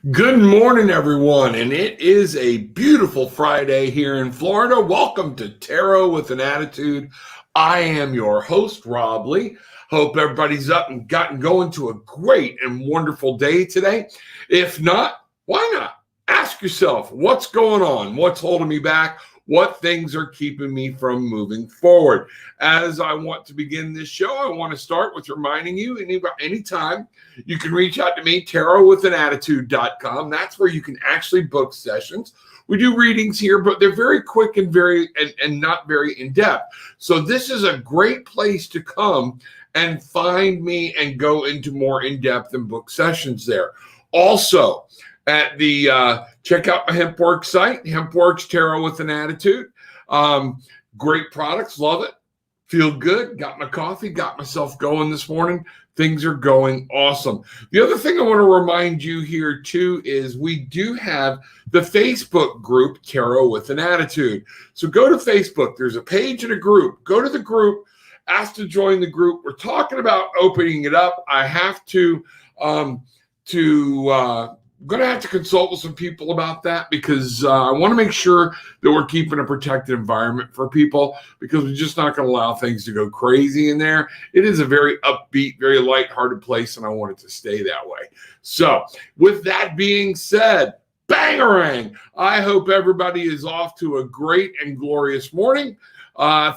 Good morning, everyone, and it is a beautiful Friday here in Florida. Welcome to Tarot with an Attitude. I am your host, Rob Lee. Hope everybody's up and gotten going to a great and wonderful day today. If not, why not? Ask yourself, what's going on? What's holding me back? What things are keeping me from moving forward? As I want to begin this show, I want to start with reminding you anytime you can reach out to me, tarotwithanattitude.com. That's where you can actually book sessions. We do readings here, but they're very quick and and not very in-depth. So this is a great place to come and find me and go into more in-depth and book sessions there. Also, at the check out my HempWorks site, HempWorks Tarot with an Attitude. Great products, love it. Feel good. Got my coffee, got myself going this morning. Things are going awesome. The other thing I want to remind you here too is we do have the Facebook group Tarot with an Attitude. So go to Facebook. There's a page and a group. Go to the group. Ask to join the group. We're talking about opening it up. I have to I'm going to have to consult with some people about that because I want to make sure that we're keeping a protected environment for people because we're just not going to allow things to go crazy in there. It is a very upbeat, very lighthearted place, and I want it to stay that way. So with that being said, bangarang, I hope everybody is off to a great and glorious morning.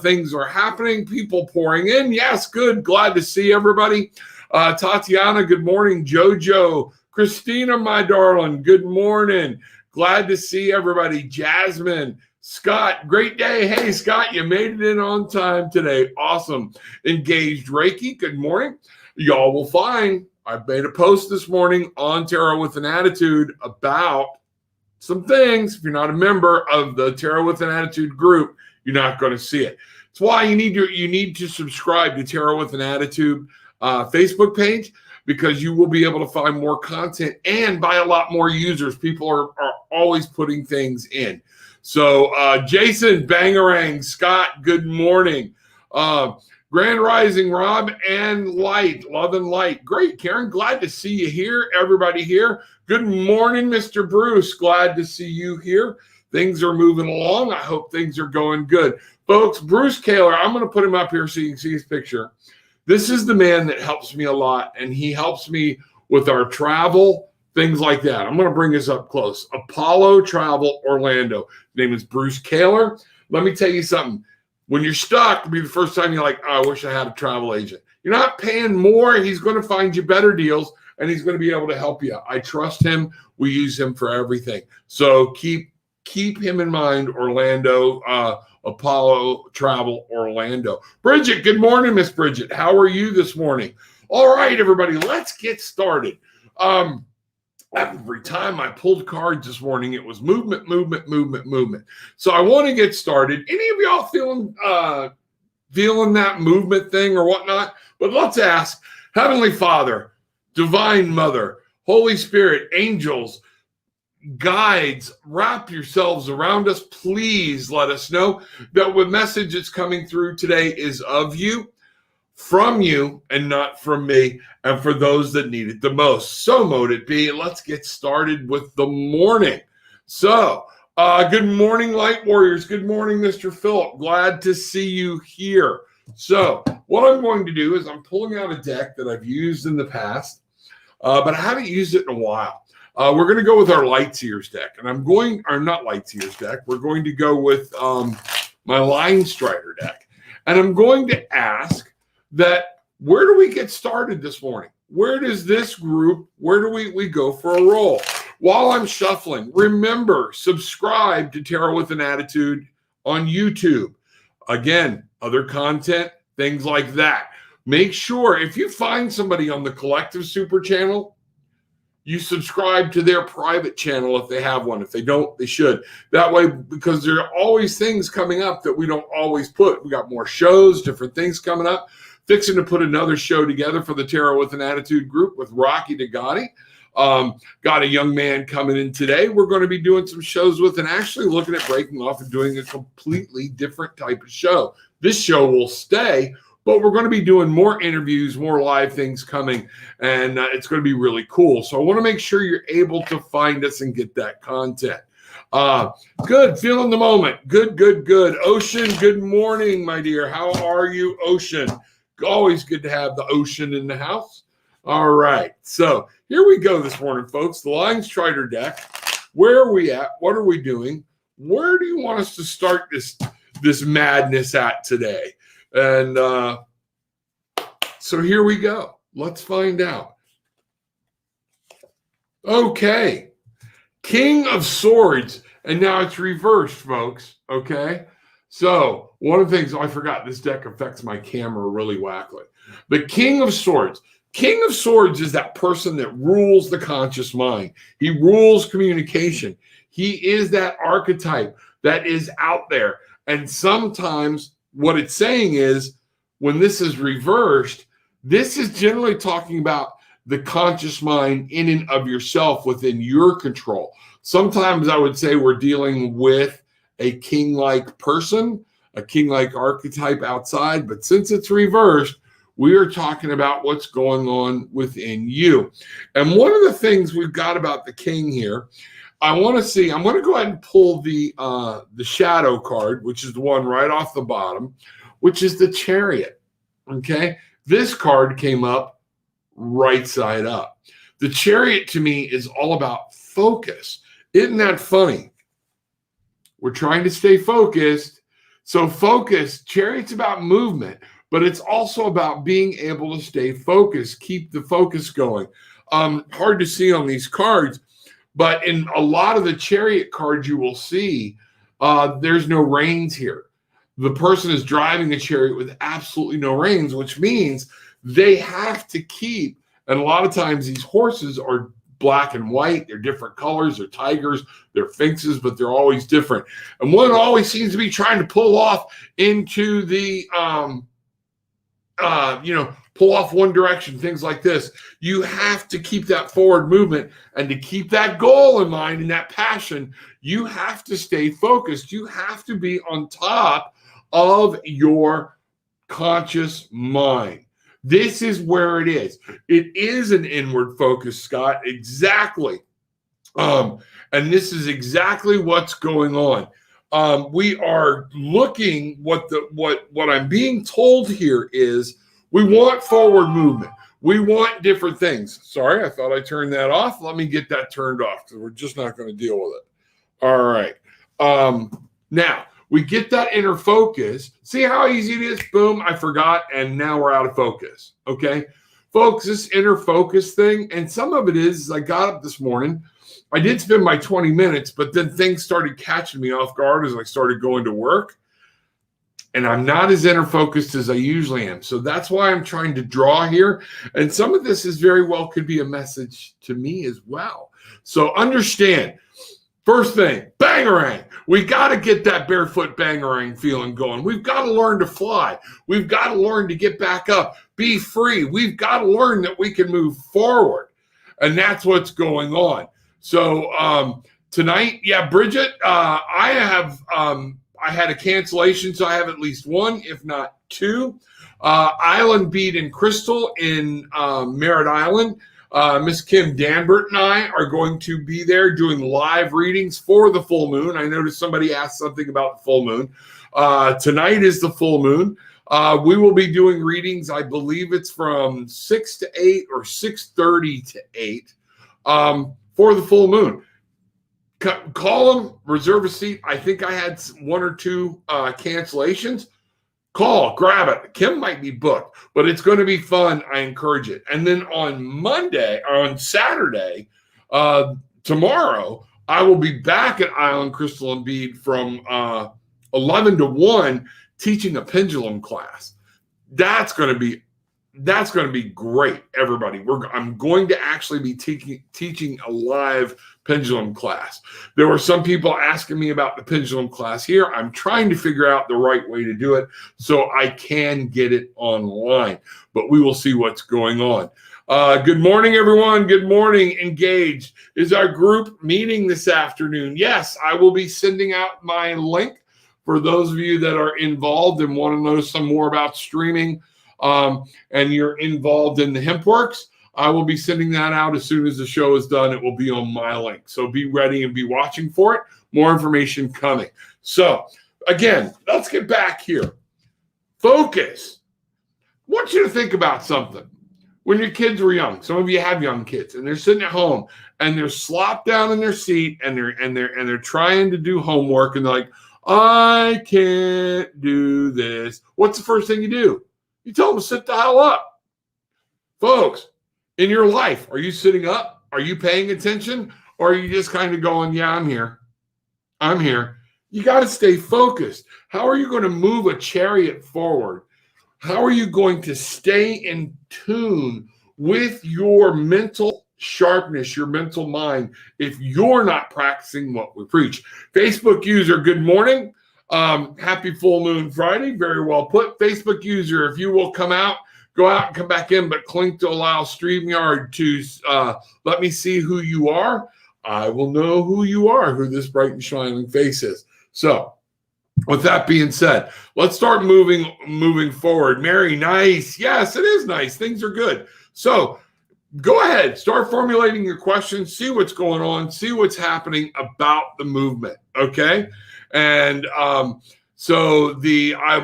Things are happening, people pouring in. Yes, good. Glad to see everybody. Tatiana, good morning. Jojo, Christina, my darling, good morning. Glad to see everybody. Jasmine, Scott, great day. Hey, Scott, you made it in on time today. Awesome. Engaged Reiki, good morning. Y'all will find I made a post this morning on Tarot with an Attitude about some things. If you're not a member of the Tarot with an Attitude group, you're not going to see it. That's why you need to subscribe to Tarot with an Attitude Facebook page, because you will be able to find more content and by a lot more users. People are always putting things in. So Jason, bangarang, Scott, good morning. Grand Rising, Rob and Light, love and light. Great, Karen, glad to see you here. Everybody here. Good morning, Mr. Bruce. Glad to see you here. Things are moving along. I hope things are going good. Folks, Bruce Kaler, I'm going to put him up here so you can see his picture. This is the man that helps me a lot, and he helps me with our travel, things like that. I'm going to bring this up close. Apollo Travel Orlando. His name is Bruce Kaler. Let me tell you something. When you're stuck, it'll be the first time you're like, oh, I wish I had a travel agent. You're not paying more. He's going to find you better deals, and he's going to be able to help you. I trust him. We use him for everything. So keep him in mind, Orlando, Apollo Travel Orlando. Bridget, good morning, Miss Bridget. How are you this morning? All right, everybody, let's get started. Every time I pulled cards this morning, it was movement. So I want to get started. Any of y'all feeling that movement thing or whatnot? But let's ask Heavenly Father, Divine Mother, Holy Spirit, angels, guides, wrap yourselves around us. Please let us know that the message that's coming through today is of you, from you, and not from me, and for those that need it the most. So mote it be. Let's get started with the morning. So, good morning, Light Warriors. Good morning, Mr. Phillip. Glad to see you here. So, what I'm going to do is I'm pulling out a deck that I've used in the past, but I haven't used it in a while. We're going to go with our Lightseers deck, and not Lightseers deck. We're going to go with my Line Strider deck, and I'm going to ask that where do we get started this morning? Where does this group? Where do we go for a roll? While I'm shuffling, remember, subscribe to Tarot with an Attitude on YouTube. Again, other content, things like that. Make sure if you find somebody on the Collective Super channel, you subscribe to their private channel if they have one. If they don't, they should. That way, because there are always things coming up that we don't always put. We got more shows, different things coming up. Fixing to put another show together for the Tarot with an Attitude group with Rocky DeGotti. Got a young man coming in today. We're going to be doing some shows with and actually looking at breaking off and doing a completely different type of show. This show will stay but we're going to be doing more interviews, more live things coming, and it's going to be really cool. So I want to make sure you're able to find us and get that content. Good. Feeling the moment. Good. Ocean, good morning, my dear. How are you, Ocean? Always good to have the Ocean in the house. All right. So here we go this morning, folks. The Lion Strider deck. Where are we at? What are we doing? Where do you want us to start this madness at today? And so here we go. Let's find out. Okay. King of Swords, and now it's reversed, folks, okay? So one of the things, I forgot, this deck affects my camera really wackly. The King of Swords. King of Swords is that person that rules the conscious mind. He rules communication. He is that archetype that is out there. And sometimes what it's saying is, when this is reversed, this is generally talking about the conscious mind in and of yourself within your control. Sometimes I would say we're dealing with a king-like person, a king-like archetype outside, but since it's reversed, we are talking about what's going on within you. And one of the things we've got about the king here, I'm going to go ahead and pull the shadow card, which is the one right off the bottom, which is the Chariot, okay? This card came up right side up. The Chariot to me is all about focus. Isn't that funny? We're trying to stay focused. So focus, Chariot's about movement, but it's also about being able to stay focused, keep the focus going. Hard to see on these cards, but in a lot of the Chariot cards you will see, there's no reins here. The person is driving the Chariot with absolutely no reins, which means they have to keep, and a lot of times these horses are black and white, they're different colors, they're tigers, they're sphinxes, but they're always different. And one always seems to be trying to pull off into the, pull off one direction, things like this. You have to keep that forward movement, and to keep that goal in mind and that passion, you have to stay focused. You have to be on top of your conscious mind. This is where it is. It is an inward focus, Scott. Exactly. And this is exactly what's going on. We are looking, what I'm being told here is we want forward movement. We want different things. Sorry, I thought I turned that off. Let me get that turned off because we're just not going to deal with it. All right. Now, we get that inner focus. See how easy it is? Boom, I forgot, and now we're out of focus, okay? Folks, this inner focus thing, and some of it is, I got up this morning, I did spend my 20 minutes, but then things started catching me off guard as I started going to work, and I'm not as inner focused as I usually am. So that's why I'm trying to draw here, and some of this is very well could be a message to me as well. So understand, first thing, bangarang. We got to get that barefoot bangarang feeling going. We've got to learn to fly. We've got to learn to get back up, be free. We've got to learn that we can move forward. And that's what's going on. So tonight, yeah, Bridget, I had a cancellation, so I have at least one, if not two. Island Bead and Crystal in Merritt Island. Miss Kim Danbert and I are going to be there doing live readings for the full moon. I noticed somebody asked something about the full moon. Tonight is the full moon. We will be doing readings. I believe it's from 6 to 8 or 6:30 to 8 for the full moon. Call them, reserve a seat. I think I had one or two cancellations. Call, grab it. Kim might be booked, but it's going to be fun. I encourage it. And then on Saturday, tomorrow, I will be back at Island Crystal and Bead from 11 to 1 teaching a pendulum class. That's going to be great, everybody. I'm going to actually be teaching a live pendulum class. There were some people asking me about the pendulum class here. I'm trying to figure out the right way to do it so I can get it online, but we will see what's going on. Good morning, everyone. Good morning. Engaged. Is our group meeting this afternoon? Yes, I will be sending out my link for those of you that are involved and want to know some more about streaming. and you're involved in the HempWorks, I will be sending that out as soon as the show is done. It will be on my link. So be ready and be watching for it. More information coming. So again, let's get back here. Focus. I want you to think about something. When your kids were young, some of you have young kids, and they're sitting at home and they're slopped down in their seat and they're trying to do homework, and they're like, I can't do this. What's the first thing you do? You tell them to sit the hell up. Folks, in your life, are you sitting up? Are you paying attention? Or are you just kind of going, yeah, I'm here. I'm here. You got to stay focused. How are you going to move a chariot forward? How are you going to stay in tune with your mental sharpness, your mental mind, if you're not practicing what we preach? Facebook user, good morning. Happy full moon Friday. Very well put. Facebook user, if you will come out, go out and come back in, but click to allow StreamYard to let me see who you are. I will know who you are, who this bright and shining face is. So with that being said, let's start moving forward. Mary, nice. Yes, it is nice. Things are good. So go ahead, start formulating your questions, see what's going on, see what's happening about the movement, okay? And so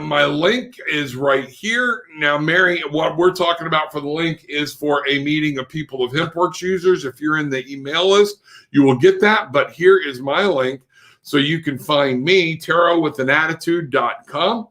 my link is right here. Now, Mary, what we're talking about for the link is for a meeting of People of HempWorks users. If you're in the email list, you will get that. But here is my link. So you can find me, tarotwithanAttitude.com.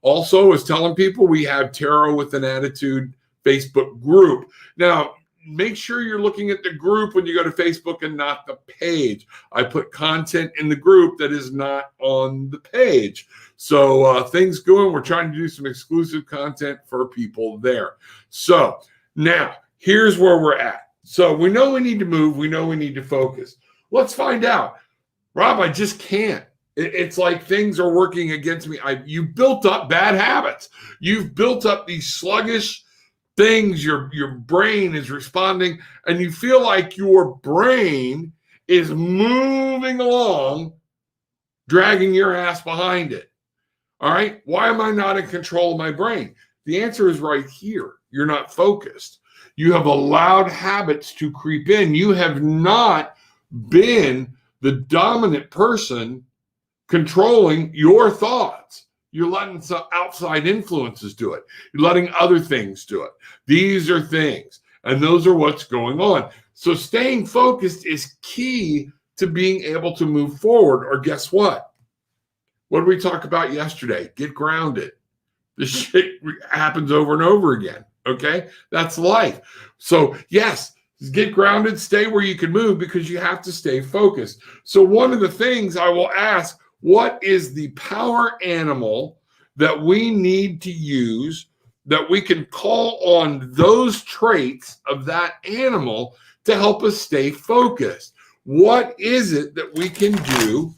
Also, I was telling people we have Tarot with an Attitude Facebook group. Now, make sure you're looking at the group when you go to Facebook and not the page. I put content in the group that is not on the page. So things going. We're trying to do some exclusive content for people there. So now here's where we're at. So we know we need to move. We know we need to focus. Let's find out. Rob, I just can't. It's like things are working against me. You built up bad habits. You've built up these sluggish things. Your brain is responding, and you feel like your brain is moving along, dragging your ass behind it. All right? Why am I not in control of my brain? The answer is right here. You're not focused. You have allowed habits to creep in. You have not been the dominant person controlling your thoughts. You're letting some outside influences do it. You're letting other things do it. These are things, and those are what's going on. So staying focused is key to being able to move forward. Or guess what? What did we talk about yesterday? Get grounded. This shit happens over and over again, okay? That's life. So yes, get grounded, stay where you can move, because you have to stay focused. So one of the things I will ask, what is the power animal that we need to use that we can call on those traits of that animal to help us stay focused? What is it that we can do?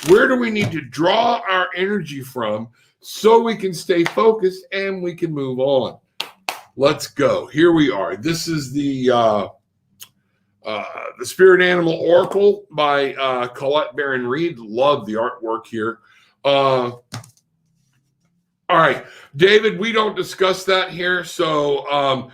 Where do we need to draw our energy from so we can stay focused and we can move on? Let's go. Here we are. This is the Spirit Animal Oracle by Colette Baron Reed. Love the artwork here. All right, David, we don't discuss that here. So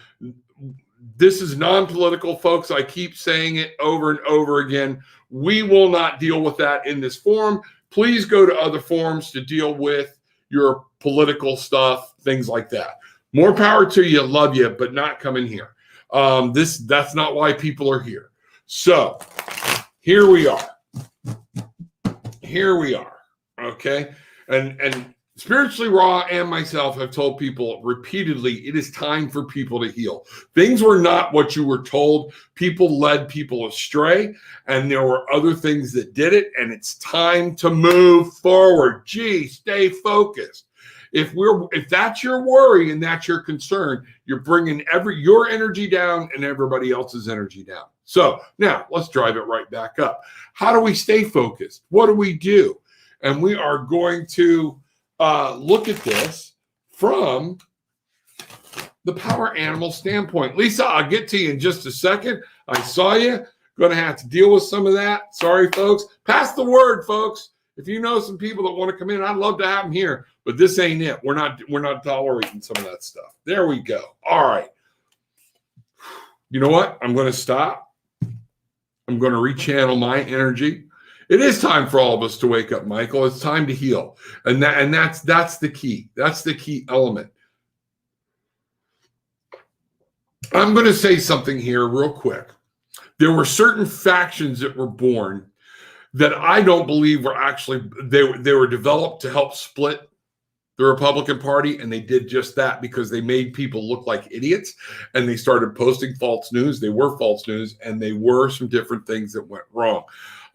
this is non-political, folks. I keep saying it over and over again. We will not deal with that in this forum. Please go to other forums to deal with your political stuff, things like that. More power to you. Love you, but not coming here. That's not why people are here. So here we are. Here we are. Okay. And Spiritually Raw and myself have told people repeatedly, it is time for people to heal. Things were not what you were told. People led people astray, and there were other things that did it, and it's time to move forward. Gee, stay focused. If that's your worry and that's your concern, you're bringing your energy down and everybody else's energy down. So now let's drive it right back up. How do we stay focused? What do we do? And we are going to look at this from the power animal standpoint. Lisa, I'll get to you in just a second. I saw you. Going to have to deal with some of that. Sorry, folks. Pass the word, folks. If you know some people that want to come in, I'd love to have them here, but this ain't it. We're not tolerating some of that stuff. There we go. All right. You know what? I'm going to stop. I'm going to rechannel my energy. It is time for all of us to wake up, Michael. It's time to heal. And that's the key. That's the key element. I'm going to say something here real quick. There were certain factions that were born that I don't believe were actually, they were developed to help split the Republican Party, and they did just that because they made people look like idiots, and they started posting false news. They were false news, and they were some different things that went wrong.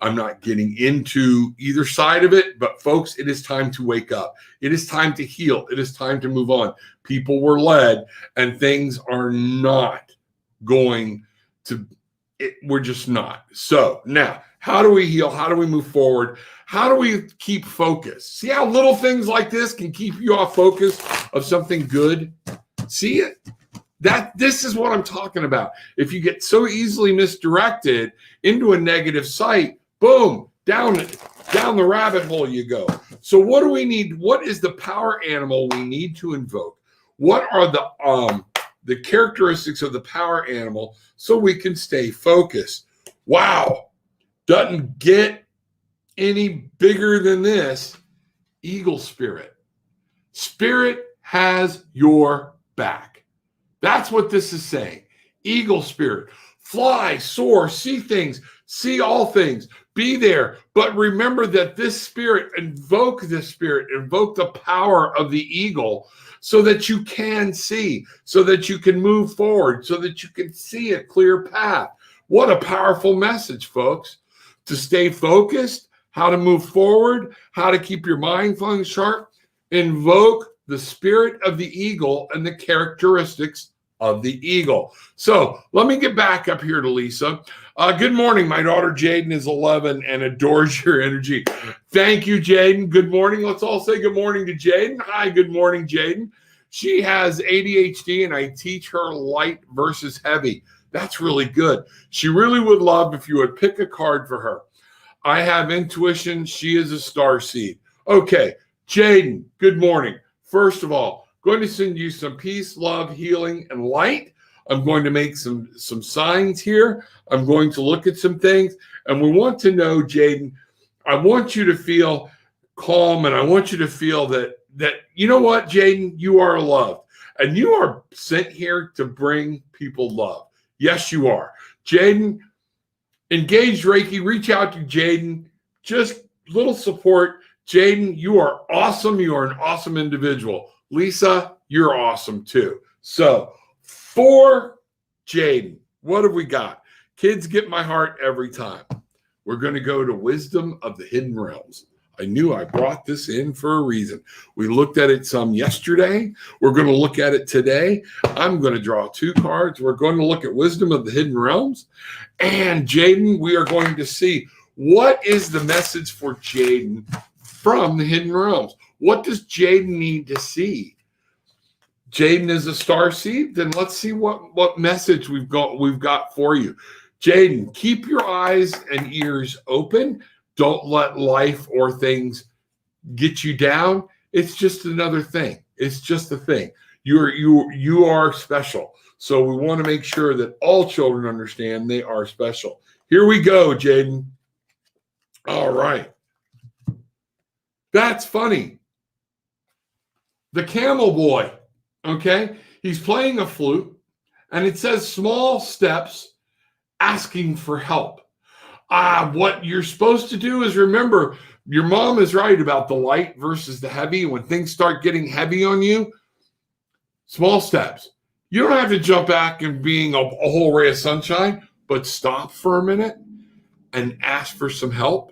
I'm not getting into either side of it, but folks, it is time to wake up. It is time to heal. It is time to move on. People were led, and things are not going to, we're just not. So now, how do we heal? How do we move forward? How do we keep focus? See how little things like this can keep you off focus of something good? See it? This is what I'm talking about. If you get so easily misdirected into a negative site, boom, down the rabbit hole you go. So what do we need? What is the power animal we need to invoke? What are the characteristics of the power animal so we can stay focused? Wow. Doesn't get any bigger than this. Eagle spirit. Spirit has your back. That's what this is saying. Eagle spirit. Fly, soar, see things, see all things, be there. But remember that this spirit, invoke the power of the eagle so that you can see, so that you can move forward, so that you can see a clear path. What a powerful message, folks. To stay focused, how to move forward, how to keep your mind flowing sharp. Invoke the spirit of the eagle and the characteristics of the eagle. So let me get back up here to Lisa. Good morning. My daughter Jaden is 11 and adores your energy. Thank you, Jaden. Good morning. Let's all say good morning to Jaden. Hi, good morning, Jaden. She has ADHD and I teach her light versus heavy. That's really good. She really would love if you would pick a card for her. I have intuition. She is a star seed. Okay, Jaden, good morning. First of all, going to send you some peace, love, healing, and light. I'm going to make some signs here. I'm going to look at some things. And we want to know, Jaden, I want you to feel calm, and I want you to feel that you know what, Jaden, you are loved. And you are sent here to bring people love. Yes, you are. Jaden, engage Reiki. Reach out to Jaden. Just little support. Jaden, you are awesome. You are an awesome individual. Lisa, you're awesome too. So for Jaden, what have we got? Kids get my heart every time. We're going to go to Wisdom of the Hidden Realms. I knew I brought this in for a reason. We looked at it some yesterday. We're going to look at it today. I'm going to draw 2 cards. We're going to look at Wisdom of the Hidden Realms. And Jaden, we are going to see what is the message for Jaden from the Hidden Realms. What does Jaden need to see? Jaden is a star seed. Then let's see what message we've got for you. Jaden, keep your eyes and ears open. Don't let life or things get you down. It's just another thing. It's just a thing. You are special. So we want to make sure that all children understand they are special. Here we go, Jaden. All right. That's funny. The camel boy, okay? He's playing a flute, and it says small steps asking for help. What you're supposed to do is remember, your mom is right about the light versus the heavy. When things start getting heavy on you, small steps. You don't have to jump back and being a whole ray of sunshine, but stop for a minute and ask for some help.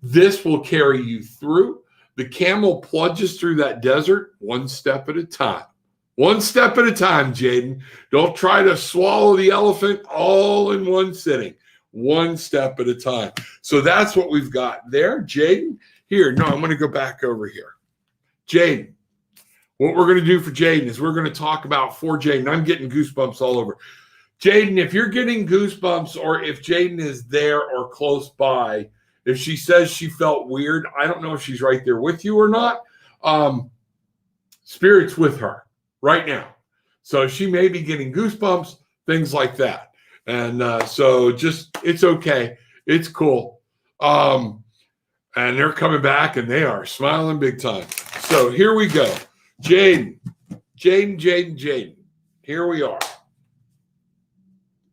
This will carry you through. The camel plunges through that desert one step at a time. One step at a time, Jaden. Don't try to swallow the elephant all in one sitting. One step at a time. So that's what we've got there. Jaden, here. No, I'm going to go back over here. Jaden, what we're going to do for Jaden is we're going to talk about for Jaden. I'm getting goosebumps all over. Jaden, if you're getting goosebumps or if Jaden is there or close by, If she says she felt weird, I don't know if she's right there with you or not. Spirit's with her right now. So she may be getting goosebumps, things like that. And so just, it's okay. It's cool. And they're coming back and they are smiling big time. So here we go. Jaden. Here we are.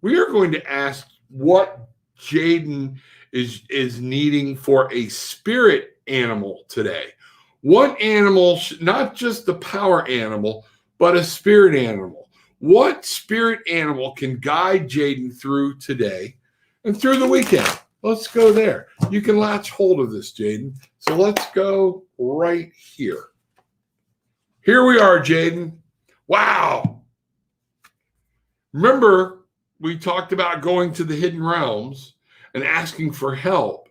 We are going to ask what Jaden is needing for a spirit animal today. What animal, not just the power animal, but a spirit animal. What spirit animal can guide Jaden through today and through the weekend? Let's go there. You can latch hold of this, Jaden. So let's go right here. Here we are, Jaden. Wow. Remember, we talked about going to the hidden realms and asking for help.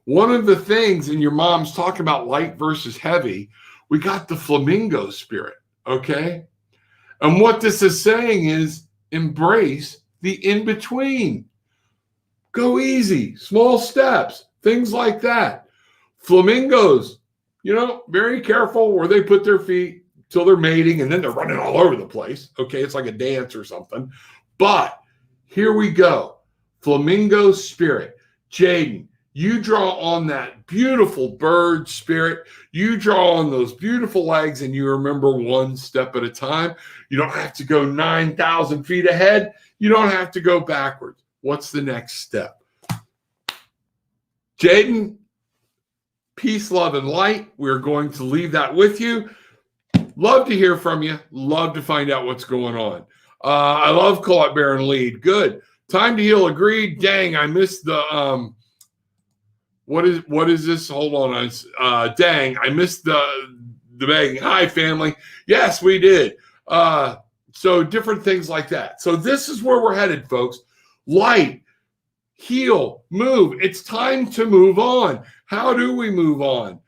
One of the things, and your mom's talking about light versus heavy, we got the flamingo spirit, okay? And what this is saying is embrace the in-between. Go easy, small steps, things like that. Flamingos, very careful where they put their feet till they're mating, and then they're running all over the place. Okay, it's like a dance or something. But here we go. Flamingo spirit. Jaden, you draw on that beautiful bird spirit. You draw on those beautiful legs, and you remember one step at a time. You don't have to go 9,000 feet ahead. You don't have to go backwards. What's the next step? Jaden, peace, love, and light. We're going to leave that with you. Love to hear from you. Love to find out what's going on. I love Call It Bear and Lead. Good. Time to Heal. Agreed. Dang, I missed the what is this? Hold on. Dang, I missed the begging. Hi, family. Yes, we did. So different things like that. So this is where we're headed, folks. Light, heal, move. It's time to move on. How do we move on?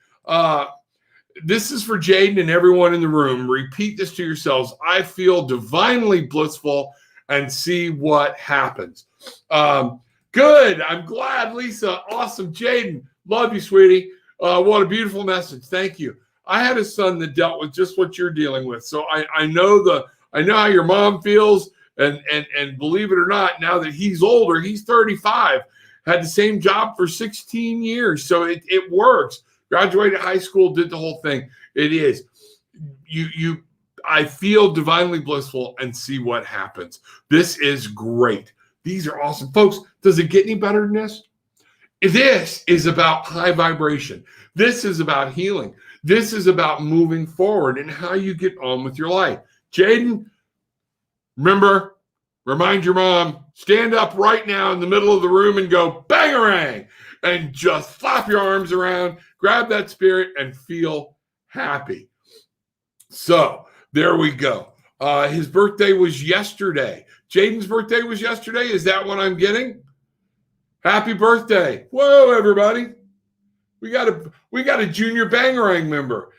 This is for Jaden and everyone in the room. Repeat this to yourselves. I feel divinely blissful, and see what happens. Good. I'm glad, Lisa. Awesome. Jaden, love you, sweetie. What a beautiful message. Thank you. I had a son that dealt with just what you're dealing with. So I know how your mom feels, and believe it or not, now that he's older, he's 35, had the same job for 16 years. So it works. Graduated high school, did the whole thing. It is. I feel divinely blissful, and see what happens. This is great. These are awesome. Folks, does it get any better than this? This is about high vibration. This is about healing. This is about moving forward and how you get on with your life. Jaden, remember, remind your mom, stand up right now in the middle of the room and go bangarang, and just flap your arms around, grab that spirit, and feel happy. So there we go. His birthday was yesterday. Jaden's birthday was yesterday. Is that what I'm getting? Happy birthday. Whoa, everybody. We got a junior Bangarang member.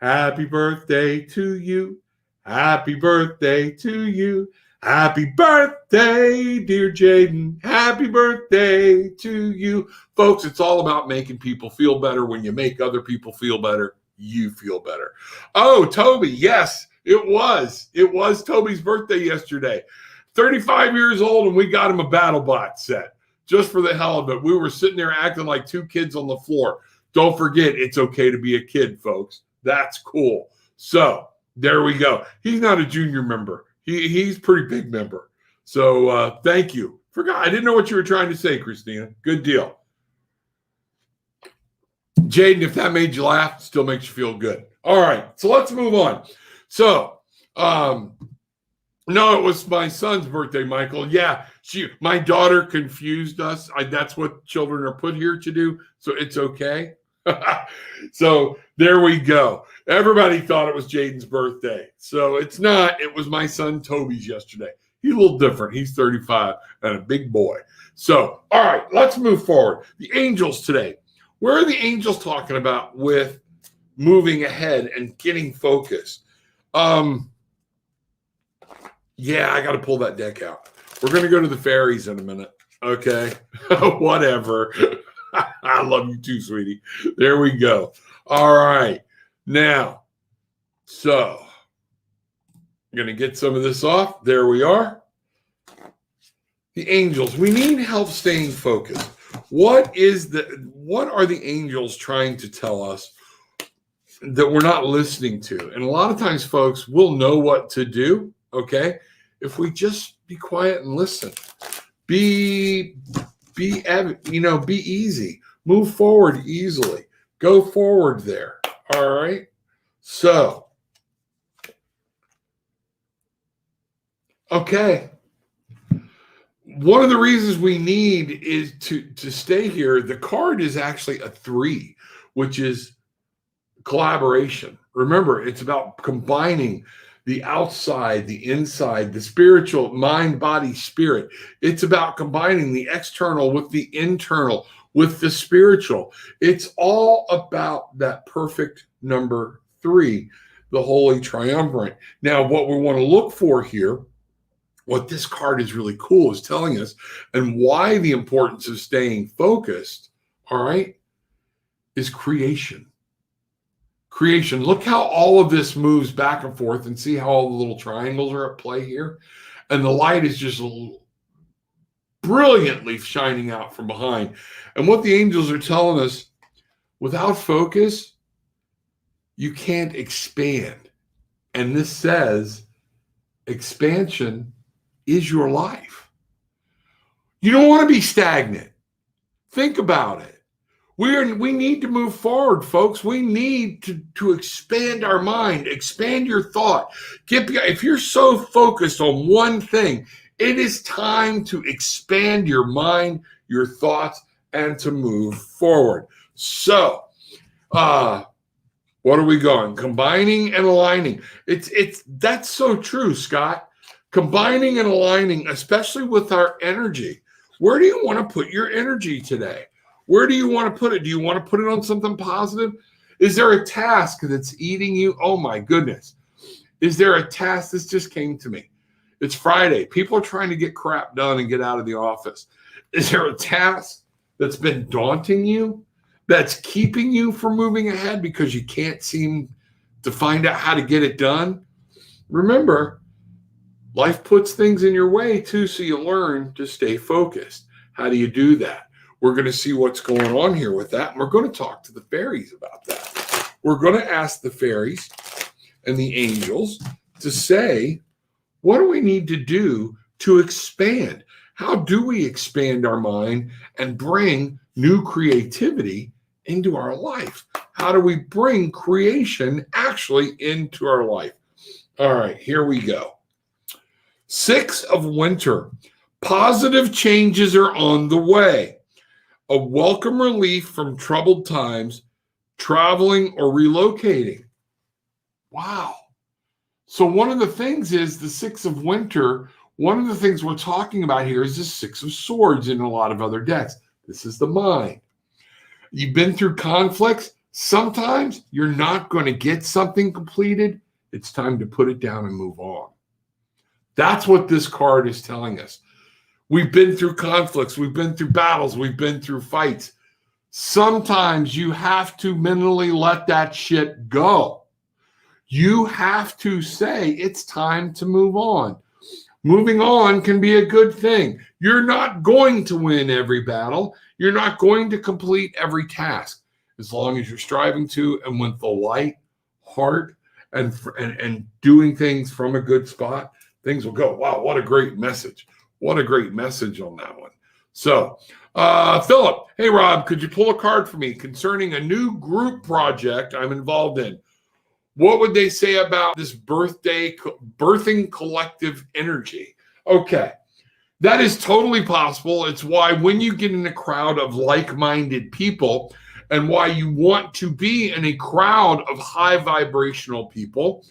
Happy birthday to you. Happy birthday to you. Happy birthday, dear Jaden. Happy birthday to you. Folks, it's all about making people feel better. When you make other people feel better, you feel better. Oh, Toby, yes, it was. It was Toby's birthday yesterday. 35 years old, and we got him a BattleBot set just for the hell of it. We were sitting there acting like two kids on the floor. Don't forget, it's okay to be a kid, folks. That's cool. So there we go. He's not a junior member. He's a pretty big member. So thank you. I didn't know what you were trying to say, Christina. Good deal. Jaden, if that made you laugh, still makes you feel good. All right, so let's move on. So, no, it was my son's birthday, Michael. Yeah, my daughter confused us. That's what children are put here to do, so it's okay. So there we go. Everybody thought it was Jaden's birthday. So it's not. It was my son Toby's yesterday. He's a little different. He's 35 and a big boy. So, all right, let's move forward. The angels today. Where are the angels talking about with moving ahead and getting focused? Yeah, I got to pull that deck out. We're going to go to the fairies in a minute. Okay, whatever. I love you too, sweetie. There we go. All right. Now, so I'm going to get some of this off. There we are. The angels. We need help staying focused. What are the angels trying to tell us that we're not listening to? And a lot of times, folks, we'll know what to do, okay? If we just be quiet and listen. Be easy. Move forward easily. Go forward there. All right? So, okay. One of the reasons we need is to stay here. The card is actually a 3, which is collaboration. Remember, it's about combining the outside, the inside, the spiritual, mind, body, spirit. It's about combining the external with the internal, with the spiritual. It's all about that perfect number 3, the Holy Triumvirate. Now, what we want to look for here, what this card is really cool is telling us, and why the importance of staying focused, all right, is creation. Creation. Look how all of this moves back and forth, and see how all the little triangles are at play here. And the light is just brilliantly shining out from behind. And what the angels are telling us, without focus, you can't expand. And this says expansion is your life. You don't want to be stagnant. Think about it. We need to move forward, folks. We need to expand our mind, expand your thought. If you're so focused on one thing, it is time to expand your mind, your thoughts, and to move forward. So, what are we going? Combining and aligning. That's so true, Scott. Combining and aligning, especially with our energy. Where do you want to put your energy today? Where do you want to put it? Do you want to put it on something positive? Is there a task that's eating you? Oh my goodness. Is there a task? This just came to me. It's Friday. People are trying to get crap done and get out of the office. Is there a task that's been daunting you, that's keeping you from moving ahead because you can't seem to find out how to get it done? Remember, life puts things in your way too, so you learn to stay focused. How do you do that? We're going to see what's going on here with that, and we're going to talk to the fairies about that. We're going to ask the fairies and the angels to say, what do we need to do to expand? How do we expand our mind and bring new creativity into our life? How do we bring creation actually into our life? All right, here we go. 6 of Winter. Positive changes are on the way. A welcome relief from troubled times, traveling or relocating. Wow. So one of the things is the 6 of Winter. One of the things we're talking about here is the 6 of Swords in a lot of other decks. This is the mind. You've been through conflicts. Sometimes you're not going to get something completed. It's time to put it down and move on. That's what this card is telling us. We've been through conflicts. We've been through battles. We've been through fights. Sometimes you have to mentally let that shit go. You have to say it's time to move on. Moving on can be a good thing. You're not going to win every battle. You're not going to complete every task. As long as you're striving to, and with the light heart and doing things from a good spot, things will go. Wow, what a great message. What a great message on that one. So, Philip, hey, Rob, could you pull a card for me concerning a new group project I'm involved in? What would they say about this birthing collective energy? Okay, that is totally possible. It's why when you get in a crowd of like-minded people, and why you want to be in a crowd of high vibrational people,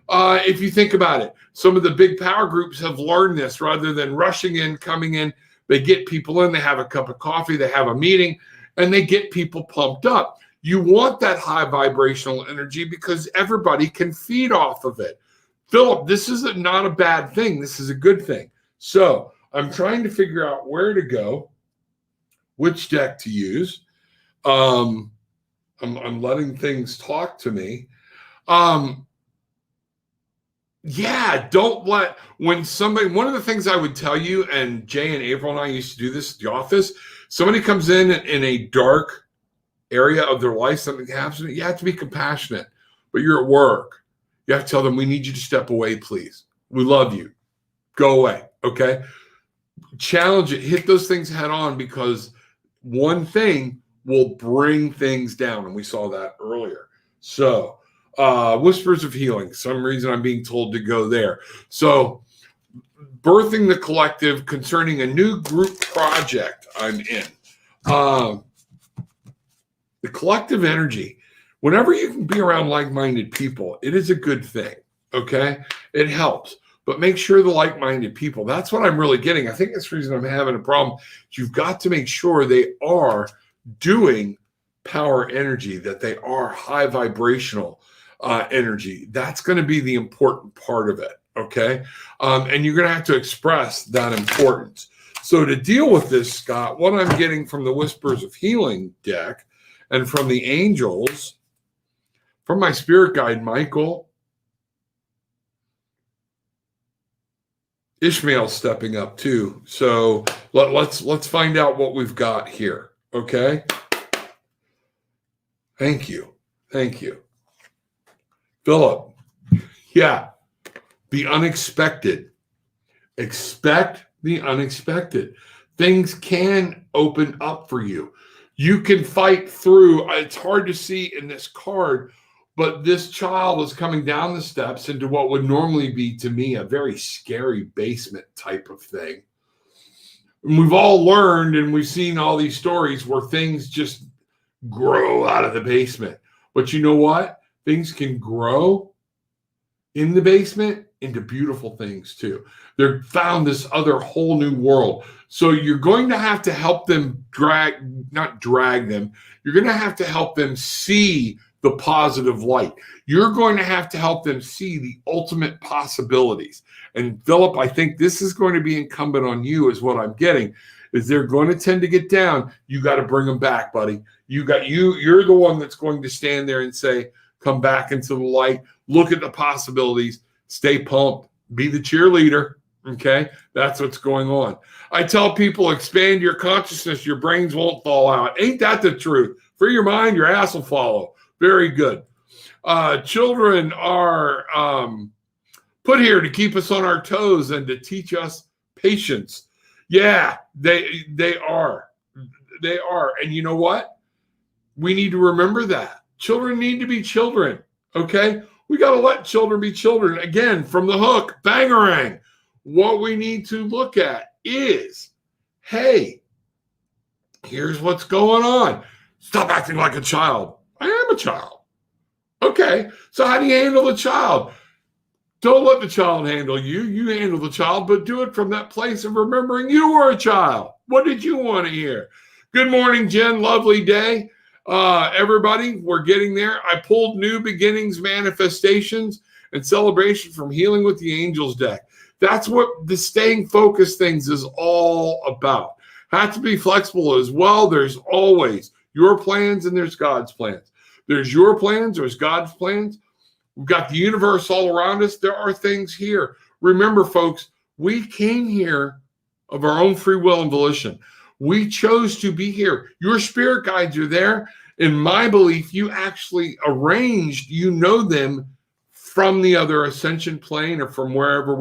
if you think about it, some of the big power groups have learned this. Rather than rushing in, coming in, they get people in, they have a cup of coffee, they have a meeting, and they get people pumped up. You want that high vibrational energy because everybody can feed off of it. Philip, this is not a bad thing. This is a good thing. So I'm trying to figure out where to go which deck to use. I'm letting things talk to me. Yeah, don't let when somebody. One of the things I would tell you, and Jay and April and I used to do this at the office. Somebody comes in a dark area of their life, something happens. You have to be compassionate, but you're at work. You have to tell them, "We need you to step away, please. We love you. Go away." Okay. Challenge it. Hit those things head on, because one thing will bring things down, and we saw that earlier. So. Whispers of Healing. Some reason I'm being told to go there. So, birthing the collective concerning a new group project I'm in. The collective energy. Whenever you can be around like-minded people, it is a good thing. Okay? It helps. But make sure the like-minded people, that's what I'm really getting. I think that's the reason I'm having a problem. You've got to make sure they are doing power energy, that they are high vibrational energy. That's going to be the important part of it. Okay. And you're going to have to express that importance. So to deal with this, Scott, what I'm getting from the Whispers of Healing deck and from the angels, from my spirit guide, Michael, Ishmael's stepping up too. So let's find out what we've got here. Okay. Thank you. Thank you. Philip, yeah, the unexpected. Expect the unexpected. Things can open up for you. You can fight through. It's hard to see in this card, but this child is coming down the steps into what would normally be, to me, a very scary basement type of thing. And we've all learned, and we've seen all these stories where things just grow out of the basement. But you know what? Things can grow in the basement into beautiful things too. They're found this other whole new world. So you're going to have to help them not drag them. You're going to have to help them see the positive light. You're going to have to help them see the ultimate possibilities. And Philip, I think this is going to be incumbent on you, is what I'm getting, is they're going to tend to get down. You got to bring them back, buddy. You're the one that's going to stand there and say, come back into the light, look at the possibilities, stay pumped, be the cheerleader, okay? That's what's going on. I tell people, expand your consciousness, your brains won't fall out. Ain't that the truth? Free your mind, your ass will follow. Very good. Children are put here to keep us on our toes and to teach us patience. Yeah, they are. They are. And you know what? We need to remember that. Children need to be children, okay? We got to let children be children. Again, from the hook, bangarang. What we need to look at is, hey, here's what's going on. Stop acting like a child. I am a child. Okay, so how do you handle the child? Don't let the child handle you. You handle the child, but do it from that place of remembering you were a child. What did you want to hear? Good morning, Jen. Lovely day. Everybody, we're getting there. I pulled New Beginnings, Manifestations, and Celebration from Healing with the Angels deck. That's what the staying focused things is all about. Have to be flexible as well. There's always your plans and there's God's plans. There's your plans, there's God's plans. We've got the universe all around us. There are things here. Remember, folks, we came here of our own free will and volition. We chose to be here. Your spirit guides are there. In my belief, you actually arranged, you know them from the other ascension plane or from wherever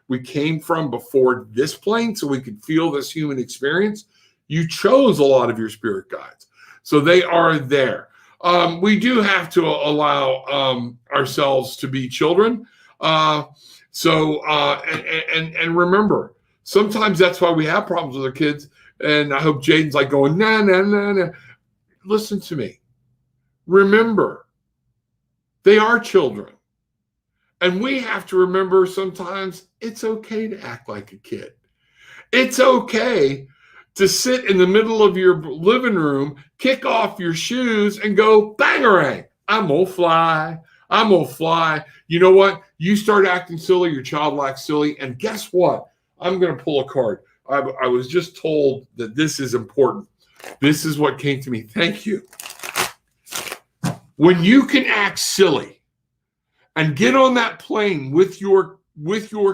we came from before this plane so we could feel this human experience. You chose a lot of your spirit guides. So they are there. We do have to allow ourselves to be children. And remember, sometimes that's why we have problems with our kids. And I hope Jaden's like going, nah. Listen to me. Remember, they are children. And we have to remember sometimes it's okay to act like a kid. It's okay to sit in the middle of your living room, kick off your shoes, and go, bangarang, I'm gonna fly. I'm gonna fly. You know what? You start acting silly, your child acts silly, and guess what? I'm gonna pull a card. I was just told that this is important. This is what came to me. Thank you. When you can act silly and get on that plane with your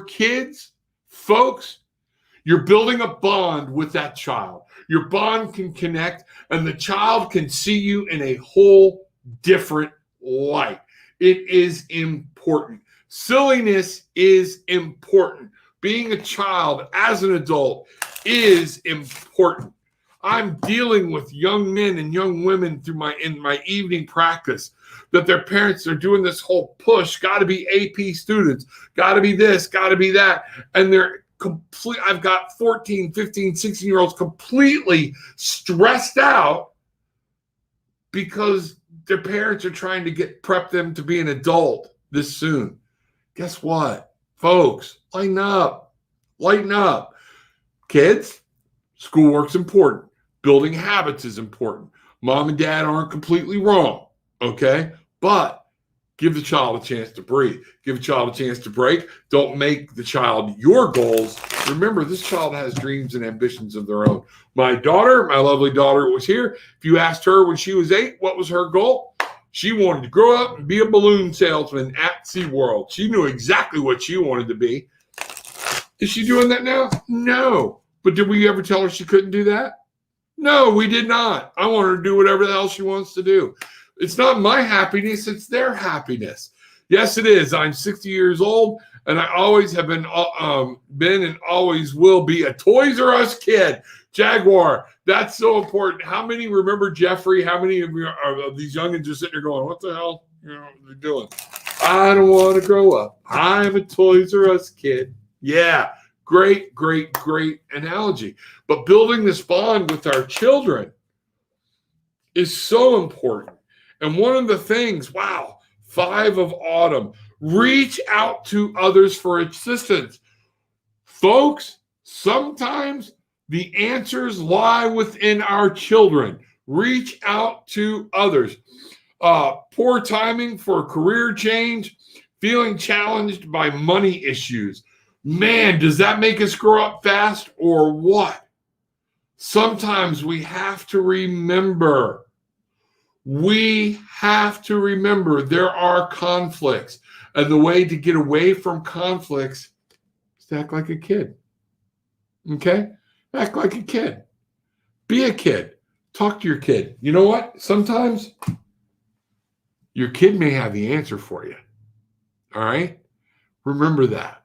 kids, folks, you're building a bond with that child. Your bond can connect, and the child can see you in a whole different light. It is important. Silliness is important. Being a child as an adult is important. I'm dealing with young men and young women in my evening practice that their parents are doing this whole push, got to be AP students, got to be this, got to be that. And they're complete. I've got 14, 15, 16-year-olds completely stressed out because their parents are trying to prep them to be an adult this soon. Guess what? Folks, lighten up. Lighten up. Kids, schoolwork's important. Building habits is important. Mom and dad aren't completely wrong, okay? But give the child a chance to breathe. Give a child a chance to break. Don't make the child your goals. Remember, this child has dreams and ambitions of their own. My lovely daughter, was here. If you asked her when she was 8, what was her goal? She wanted to grow up and be a balloon salesman at SeaWorld. She knew exactly what she wanted to be. Is she doing that now? No. But did we ever tell her she couldn't do that? No, we did not. I want her to do whatever the hell she wants to do. It's not my happiness, it's their happiness. Yes, it is. I'm 60 years old, and I always have been and always will be a Toys R Us kid. Jaguar, that's so important. How many remember Jeffrey? How many of these youngins are sitting there going, what the hell they're doing? I don't want to grow up. I'm a Toys R Us kid. Yeah. Great, great, great analogy. But building this bond with our children is so important. And one of the things, 5 of autumn, reach out to others for assistance. Folks, sometimes the answers lie within our children. Reach out to others. Poor timing for a career change, feeling challenged by money issues. Man, does that make us grow up fast or what? Sometimes we have to remember. We have to remember there are conflicts. And the way to get away from conflicts is to act like a kid. Okay? Act like a kid. Be a kid. Talk to your kid. You know what? Sometimes your kid may have the answer for you. All right? Remember that.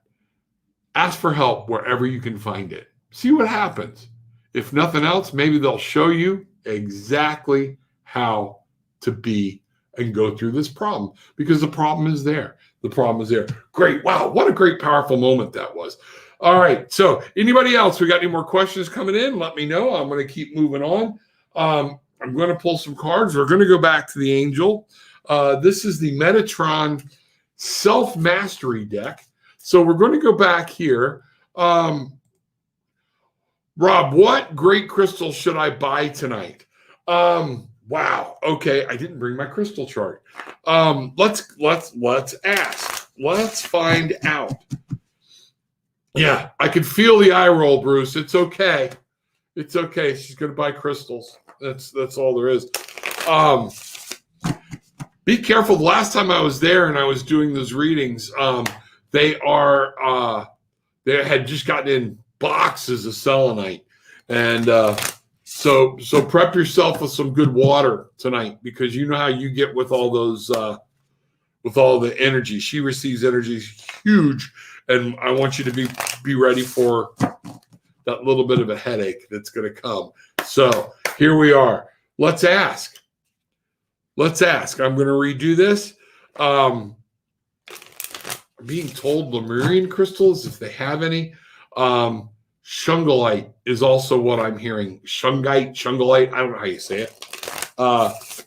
Ask for help wherever you can find it. See what happens. If nothing else, maybe they'll show you exactly how to be and go through this problem, because the problem is there. The problem is there. Great. Wow. What a great, powerful moment that was. All right. So anybody else? We got any more questions coming in? Let me know. I'm going to keep moving on. I'm going to pull some cards. We're going to go back to the Angel. This is the Metatron Self-Mastery deck. So we're going to go back here. Rob, what great crystal should I buy tonight? Wow. Okay, I didn't bring my crystal chart. Let's ask. Let's find out. Yeah, I can feel the eye roll, Bruce. It's okay. It's okay. She's going to buy crystals. That's all there is. Be careful. The last time I was there and I was doing those readings, they had just gotten in boxes of selenite. And so prep yourself with some good water tonight, because you know how you get with all those, with all the energy. She receives energy huge. And I want you to be ready for that little bit of a headache that's going to come. So here we are. Let's ask. Let's ask. I'm going to redo this. Being told Lemurian crystals, if they have any. Shungite is also what I'm hearing. Shungite. I don't know how you say it.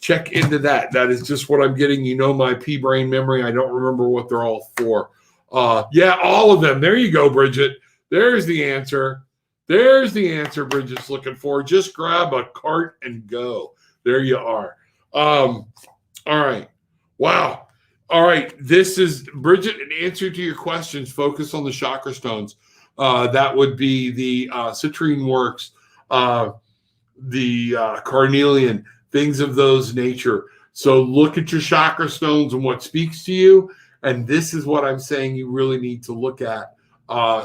Check into that. That is just what I'm getting. You know my pea brain memory. I don't remember what they're all for. Yeah, all of them. There you go, Bridget. There's the answer. There's the answer Bridget's looking for. Just grab a cart and go. There you are. All right. Wow. All right. This is, Bridget, an answer to your questions. Focus on the chakra stones. That would be the Citrine Works carnelian, things of those nature. So look at your chakra stones and what speaks to you. And this is what I'm saying you really need to look at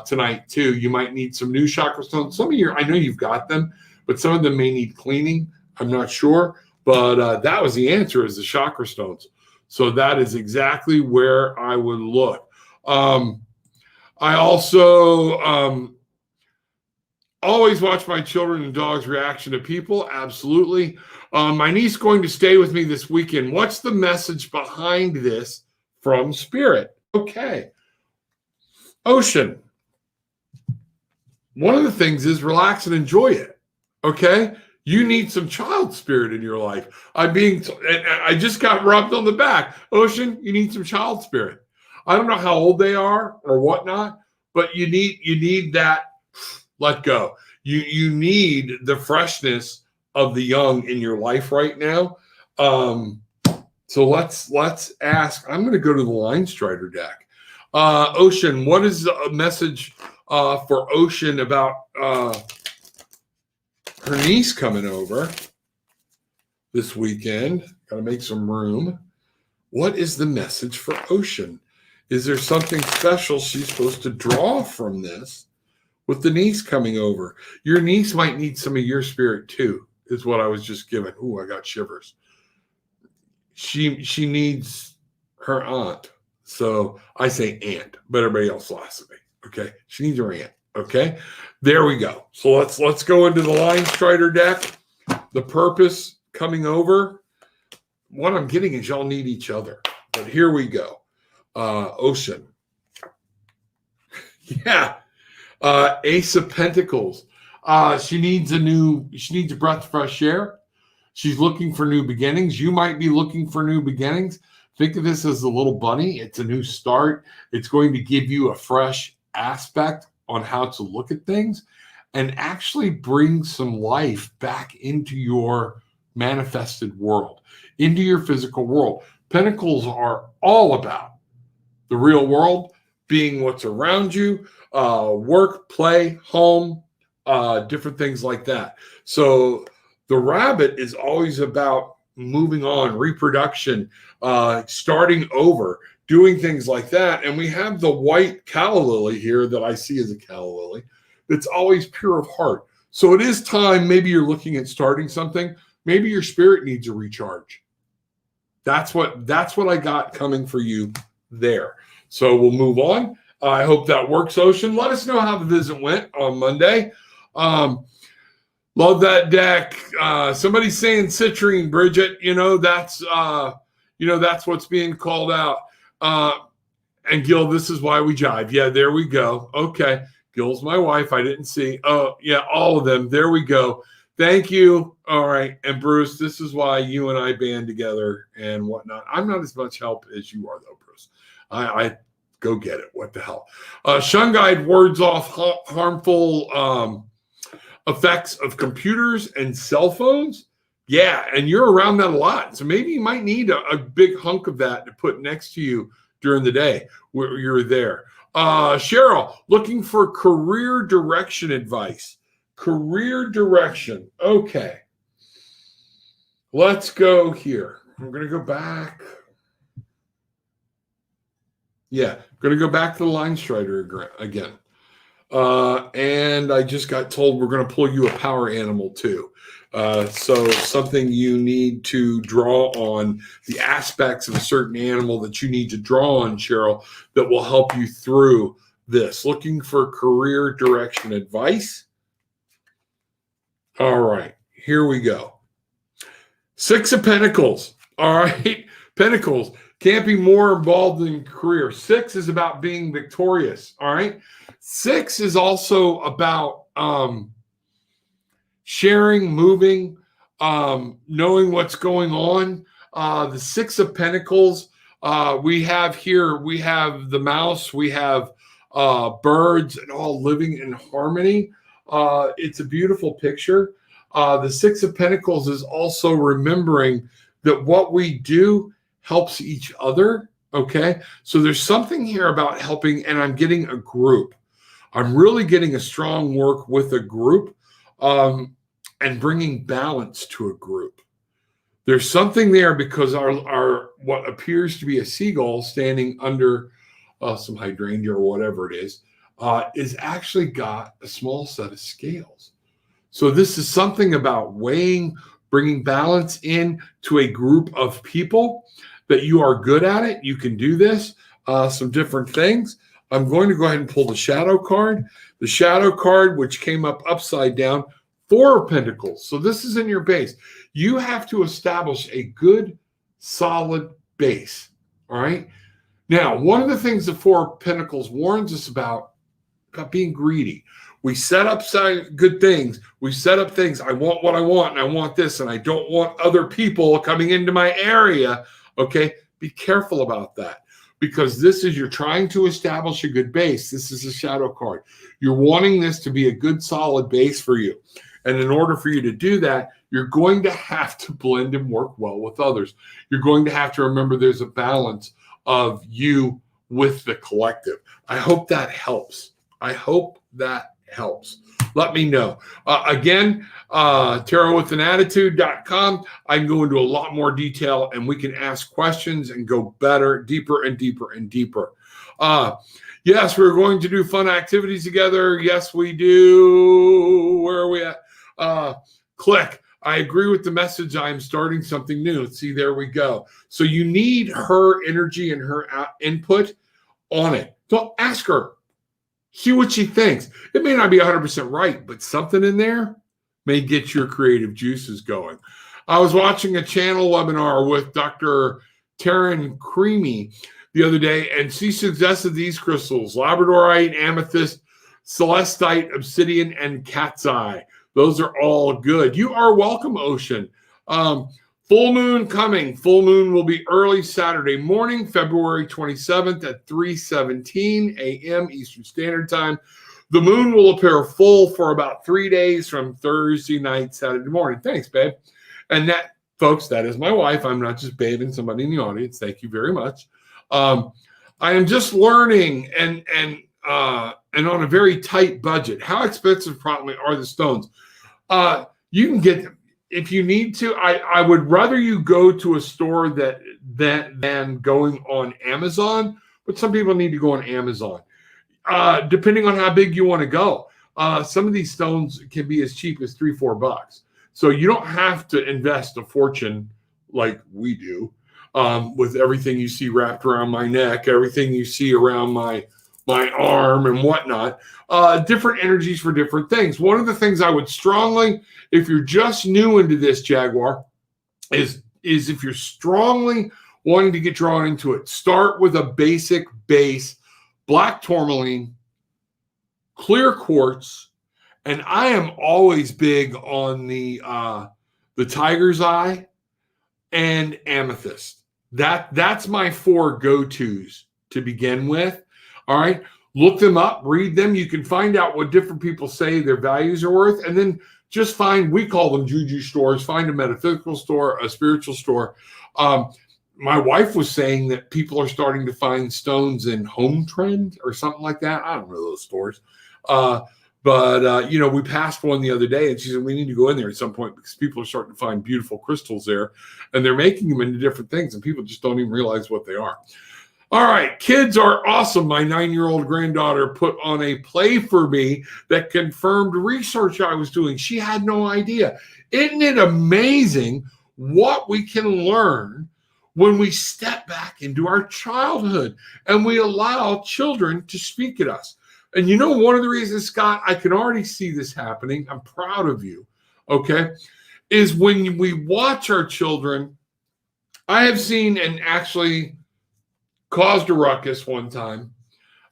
tonight too. You might need some new chakra stones. Some of your, I know you've got them, but some of them may need cleaning. I'm not sure. But that was the answer, is the chakra stones. So that is exactly where I would look. I also always watch my children and dogs' reaction to people. Absolutely. My niece going to stay with me this weekend. What's the message behind this from Spirit? Okay. Ocean. One of the things is relax and enjoy it. Okay. You need some child spirit in your life. I just got rubbed on the back. Ocean, you need some child spirit. I don't know how old they are or whatnot, but you need that. Let go. You need the freshness of the young in your life right now. So let's ask. I'm going to go to the Line Strider deck. Ocean, what is the message for Ocean about her niece coming over this weekend? Got to make some room. What is the message for Ocean? Is there something special she's supposed to draw from this with the niece coming over? Your niece might need some of your spirit too, is what I was just given. Ooh, I got shivers. She needs her aunt. So I say aunt, but everybody else laughs at me. Okay. She needs her aunt. Okay, there we go. So let's go into the Line Strider deck. The purpose coming over. What I'm getting is y'all need each other. But here we go. Ocean. Yeah. Ace of Pentacles. She needs a breath of fresh air. She's looking for new beginnings. You might be looking for new beginnings. Think of this as a little bunny. It's a new start. It's going to give you a fresh aspect on how to look at things and actually bring some life back into your manifested world, into your physical world. Pentacles are all about the real world, being what's around you, work, play, home, different things like that. So the rabbit is always about moving on, reproduction, starting over, doing things like that. And we have the white calla lily here that I see as a calla lily that's always pure of heart. So it is time. Maybe you're looking at starting something. Maybe your spirit needs a recharge. That's what I got coming for you there. So we'll move on. I hope that works, Ocean. Let us know how the visit went on Monday. Love that deck. Somebody's saying citrine, Bridget. That's what's being called out. And Gil, this is why we jive. Yeah, there we go. Okay. Gil's my wife. I didn't see. Oh, yeah, all of them. There we go. Thank you. All right. And Bruce, this is why you and I band together and whatnot. I'm not as much help as you are, though, Bruce. I go get it. What the hell? Shungite wards off harmful effects of computers and cell phones. Yeah, and you're around that a lot. So maybe you might need a big hunk of that to put next to you during the day where you're there. Cheryl, looking for career direction advice. Career direction. Okay. Let's go here. I'm going to go back. Yeah, I'm going to go back to the Line Strider again. And I just got told we're going to pull you a power animal too. So something you need to draw on, the aspects of a certain animal that you need to draw on, Cheryl, that will help you through this. Looking for career direction advice. All right, here we go. Six of Pentacles. All right, Pentacles. Can't be more involved in career. Six is about being victorious. All right. Six is also about sharing, moving, knowing what's going on. The Six of Pentacles, we have the mouse, we have birds, and all living in harmony. It's a beautiful picture. The Six of Pentacles is also remembering that what we do helps each other. Okay. So there's something here about helping, and I'm getting a group. I'm really getting a strong work with a group. and bringing balance to a group. There's something there because our what appears to be a seagull standing under some hydrangea or whatever it is actually got a small set of scales. So this is something about weighing, bringing balance in to a group of people that you are good at it. You can do this, some different things. I'm going to go ahead and pull the shadow card. The shadow card, which came up upside down, 4 of Pentacles. So this is in your base. You have to establish a good, solid base. All right. Now, one of the things the 4 of Pentacles warns us about being greedy. We set up good things. We set up things. I want what I want, and I want this, and I don't want other people coming into my area. Okay. Be careful about that, because you're trying to establish a good base. This is a shadow card. You're wanting this to be a good, solid base for you. And in order for you to do that, you're going to have to blend and work well with others. You're going to have to remember there's a balance of you with the collective. I hope that helps. Let me know. Again, tarotwithanAttitude.com. I can go into a lot more detail, and we can ask questions and go better, deeper and deeper and deeper. Yes, we're going to do fun activities together. Yes, we do. Where are we at? Click. I agree with the message. I'm starting something new. See, there we go. So you need her energy and her input on it. So ask her. See what she thinks. It may not be 100% right, but something in there may get your creative juices going. I was watching a channel webinar with Dr. Taryn Creamy the other day, and she suggested these crystals: labradorite, amethyst, celestite, obsidian, and cat's eye. Those are all good. You are welcome, Ocean. Full moon coming. Full moon will be early Saturday morning, February 27th at 3:17 a.m. Eastern Standard Time. The moon will appear full for about 3 days from Thursday night, Saturday morning. Thanks, babe. And that, folks, that is my wife. I'm not just babing somebody in the audience. Thank you very much. I am just learning and on a very tight budget. How expensive probably are the stones? You can get them if you need to. I would rather you go to a store than going on Amazon, but some people need to go on Amazon. Depending on how big you want to go. Some of these stones can be as cheap as $3-4. So you don't have to invest a fortune like we do, with everything you see wrapped around my neck, everything you see around my arm and whatnot. Different energies for different things. One of the things I would strongly, if you're just new into this, Jaguar, is if you're strongly wanting to get drawn into it, start with a basic base, black tourmaline, clear quartz, and I am always big on the tiger's eye and amethyst. That's my 4 go-tos to begin with. All right. Look them up, read them. You can find out what different people say their values are worth. And then just we call them juju stores, find a metaphysical store, a spiritual store. My wife was saying that people are starting to find stones in Home Trend or something like that. I don't know those stores. But we passed one the other day, and she said, we need to go in there at some point because people are starting to find beautiful crystals there, and they're making them into different things, and people just don't even realize what they are. All right, kids are awesome. My 9-year-old granddaughter put on a play for me that confirmed research I was doing. She had no idea. Isn't it amazing what we can learn when we step back into our childhood and we allow children to speak at us? And one of the reasons, Scott, I can already see this happening, I'm proud of you, okay, is when we watch our children. I have seen and actually caused a ruckus one time.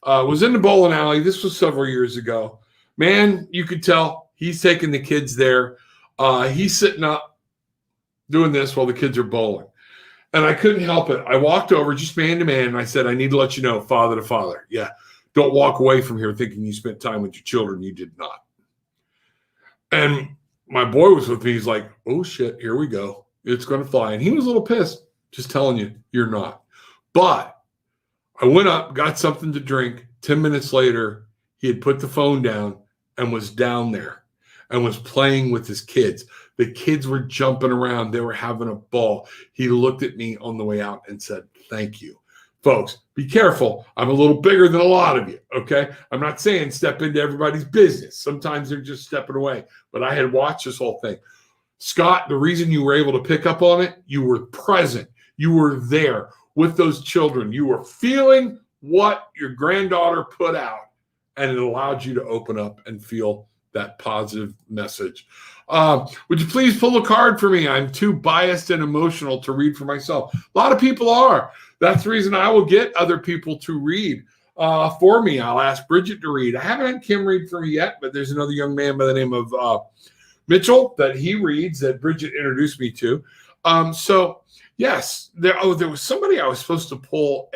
Was in the bowling alley. This was several years ago. Man, you could tell he's taking the kids there. He's sitting up doing this while the kids are bowling. And I couldn't help it. I walked over just man to man, and I said, I need to let you know, father to father. Yeah, don't walk away from here thinking you spent time with your children. You did not. And my boy was with me. He's like, oh, shit, here we go. It's going to fly. And he was a little pissed. Just telling you, you're not. But I went up, got something to drink. 10 minutes later, he had put the phone down and was down there. and was playing with his kids. The kids were jumping around. They were having a ball. He looked at me on the way out and said, "Thank you." Folks, be careful. I'm a little bigger than a lot of you, okay? I'm not saying step into everybody's business. Sometimes they're just stepping away. But I had watched this whole thing. Scott, the reason you were able to pick up on it, you were present. You were there with those children. You were feeling what your granddaughter put out, and it allowed you to open up and feel that positive message. Would you please pull a card for me? I'm too biased and emotional to read for myself. A lot of people are. That's the reason I will get other people to read for me. I'll ask Bridget to read. I haven't had Kim read for me yet, but there's another young man by the name of Mitchell that he reads that Bridget introduced me to. So yes, there was somebody I was supposed to pull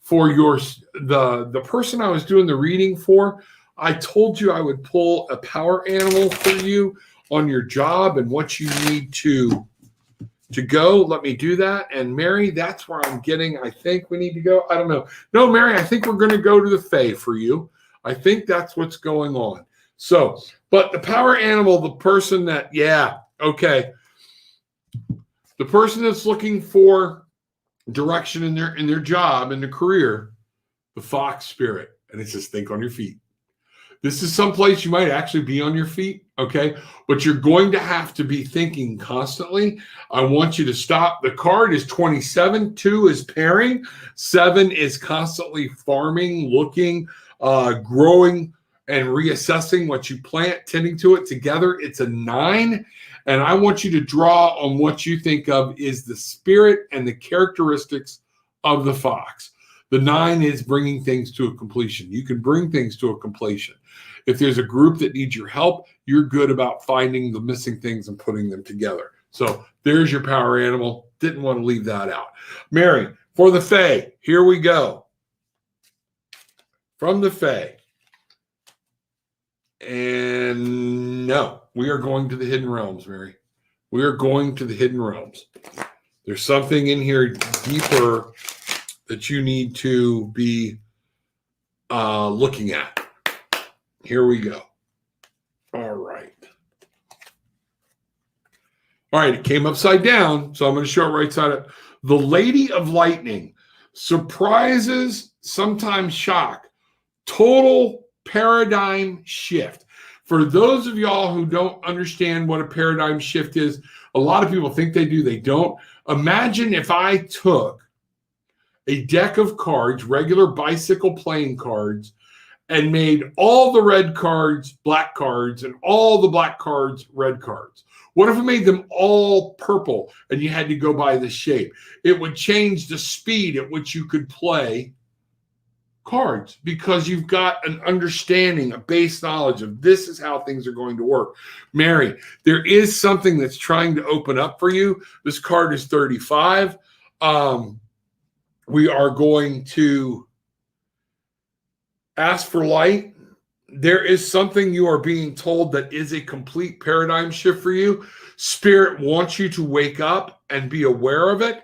for the person I was doing the reading for. I told you I would pull a power animal for you on your job and what you need to go. Let me do that. And Mary, that's where I'm getting, I think we need to go. I don't know. No, Mary, I think we're going to go to the Fae for you. I think that's what's going on. So, but the power animal, the person that, the person that's looking for direction in their job, in their career, the fox spirit. And it says, think on your feet. This is someplace you might actually be on your feet, okay? But you're going to have to be thinking constantly. I want you to stop. The card is 27. 2 is pairing. 7 is constantly farming, looking, growing, and reassessing what you plant, tending to it. Together, it's a 9. And I want you to draw on what you think of is the spirit and the characteristics of the fox. The 9 is bringing things to a completion. You can bring things to a completion. If there's a group that needs your help, you're good about finding the missing things and putting them together. So there's your power animal. Didn't want to leave that out. Mary, for the Fae, here we go. From the Fae. And no, we are going to the hidden realms, Mary. We are going to the hidden realms. There's something in here deeper that you need to be looking at. Here we go. All right. All right, it came upside down, so I'm going to show it right side up. The Lady of Lightning. Surprises, sometimes shock. Total paradigm shift. For those of y'all who don't understand what a paradigm shift is, a lot of people think they do, they don't. Imagine if I took a deck of cards, regular bicycle playing cards, and made all the red cards black cards and all the black cards red cards. What if I made them all purple and you had to go by the shape? It would change the speed at which you could play cards because you've got an understanding, a base knowledge of this is how things are going to work. Mary, there is something that's trying to open up for you. This card is 35. We are going to ask for light. There is something you are being told that is a complete paradigm shift for you. Spirit wants you to wake up and be aware of it.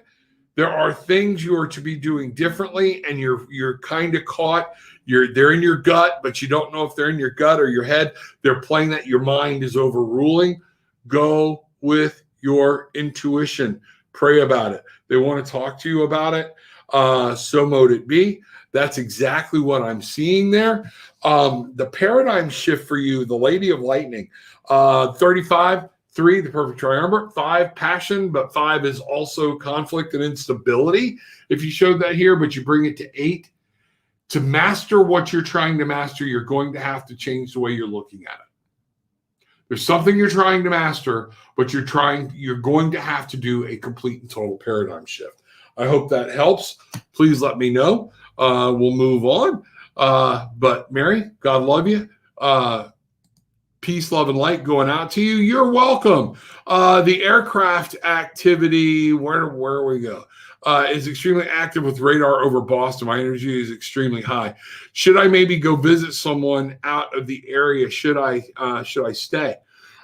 There are things you are to be doing differently, and you're kind of caught. They're in your gut, but you don't know if they're in your gut or your head. They're playing that your mind is overruling. Go with your intuition. Pray about it. They want to talk to you about it. So mote it be. That's exactly what I'm seeing there. The paradigm shift for you, the Lady of Lightning, 35, 3, the perfect triumvirate, 5, passion, but 5 is also conflict and instability. If you showed that here, but you bring it to 8, to master what you're trying to master, you're going to have to change the way you're looking at it. There's something you're trying to master, but you're going to have to do a complete and total paradigm shift. I hope that helps. Please let me know. We'll move on. But Mary, God love you. Peace, love, and light going out to you. You're welcome. The aircraft activity, where we go, is extremely active with radar over Boston. My energy is extremely high. Should I maybe go visit someone out of the area? Should I stay?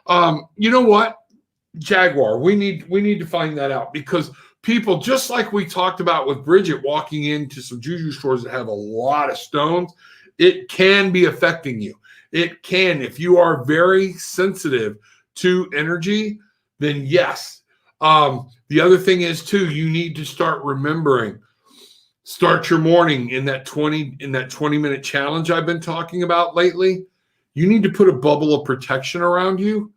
You know what, Jaguar, we need to find that out, because people, just like we talked about with Bridget walking into some juju stores that have a lot of stones, it can be affecting you. It can. If you are very sensitive to energy, then yes. The other thing is too, you need to start remembering. Start your morning in that 20-minute challenge I've been talking about lately. You need to put a bubble of protection around you.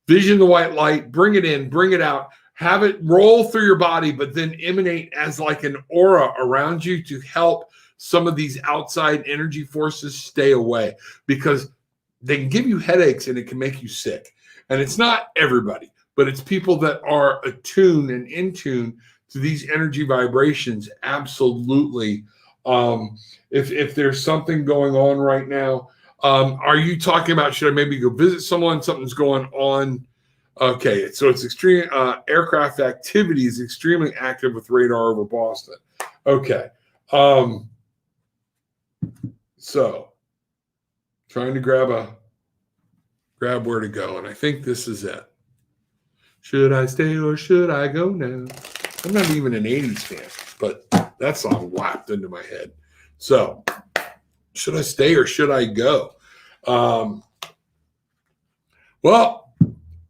Vision the white light, bring it in, bring it out, have it roll through your body, but then emanate as like an aura around you to help some of these outside energy forces stay away, because they can give you headaches and it can make you sick. And it's not everybody, but it's people that are attuned and in tune to these energy vibrations. Absolutely. If there's something going on right now, are you talking about, should I maybe go visit someone? Something's going on. Okay, so it's extreme. Aircraft activity is extremely active with radar over Boston. Okay. So trying to grab where to go, and I think this is it. Should I stay or should I go now? I'm not even an 80s fan, but that song whacked into my head. So should I stay or should I go? Well,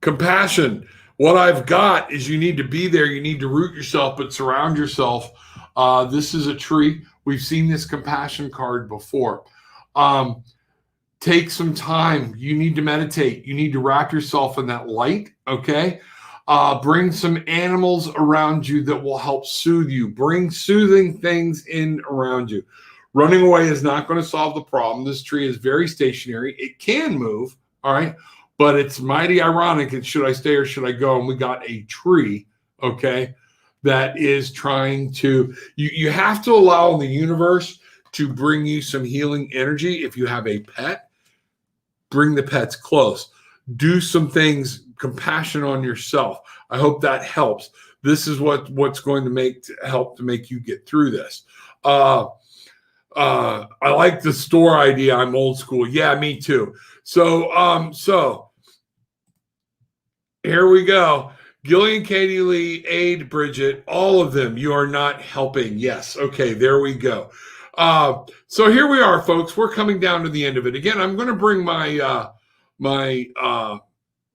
compassion. What I've got is you need to be there. You need to root yourself, but surround yourself. This is a tree. We've seen this compassion card before. Take some time. You need to meditate. You need to wrap yourself in that light, okay? Bring some animals around you that will help soothe you. Bring soothing things in around you. Running away is not going to solve the problem. This tree is very stationary. It can move, all right? But it's mighty ironic. It's should I stay or should I go? And we got a tree, okay, that is trying to, you have to allow the universe to bring you some healing energy. If you have a pet, bring the pets close. Do some things, compassion on yourself. I hope that helps. This is what's going to help to make you get through this. I like the store idea. I'm old school. Yeah, me too. So here we go. Gillian, Katie Lee, Aid, Bridget, all of them. You are not helping. Yes. Okay. There we go. So here we are, folks. We're coming down to the end of it. Again, I'm going to bring my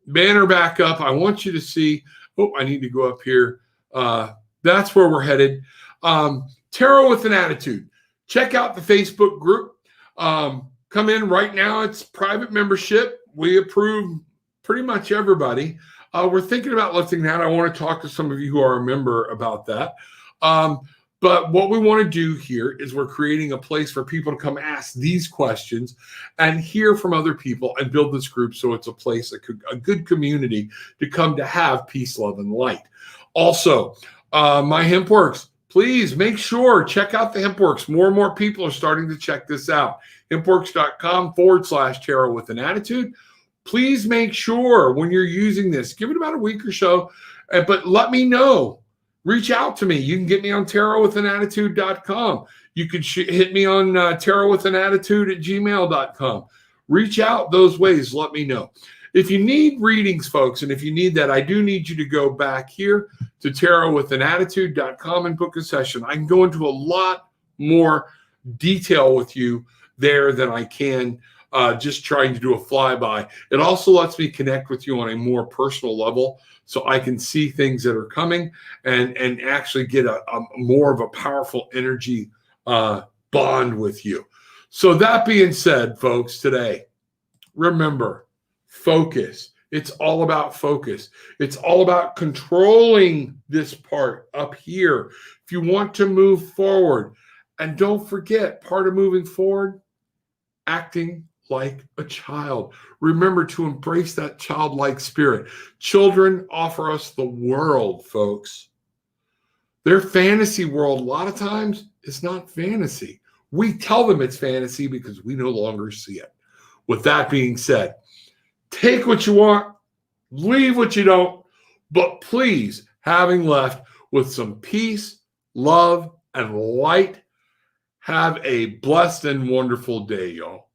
banner back up. I want you to see. Oh, I need to go up here. That's where we're headed. Tarot with an Attitude. Check out the Facebook group. Come in right now. It's private membership. We approve pretty much everybody. We're thinking about lifting that. I want to talk to some of you who are a member about that. But what we want to do here is we're creating a place for people to come ask these questions and hear from other people and build this group so it's a place, a good community to come to have peace, love, and light. Also, my HempWorks, please make sure, check out the HempWorks. More and more people are starting to check this out. HempWorks.com/tarot with an attitude. Please make sure when you're using this, give it about a week or so, but let me know. Reach out to me. You can get me on tarotwithanattitude.com. You could hit me on tarotwithanattitude@gmail.com. Reach out those ways. Let me know. If you need readings, folks, and if you need that, I do need you to go back here to tarotwithanattitude.com and book a session. I can go into a lot more detail with you there than I can just trying to do a flyby. It also lets me connect with you on a more personal level so I can see things that are coming and actually get a more of a powerful energy bond with you. So that being said, folks, today, remember, focus. It's all about focus. It's all about controlling this part up here. If you want to move forward, and don't forget, part of moving forward, acting like a child. Remember to embrace that childlike spirit. Children offer us the world, folks. Their fantasy world, a lot of times, is not fantasy. We tell them it's fantasy because we no longer see it. With that being said, take what you want, leave what you don't, but please, having left with some peace, love, and light, have a blessed and wonderful day, y'all.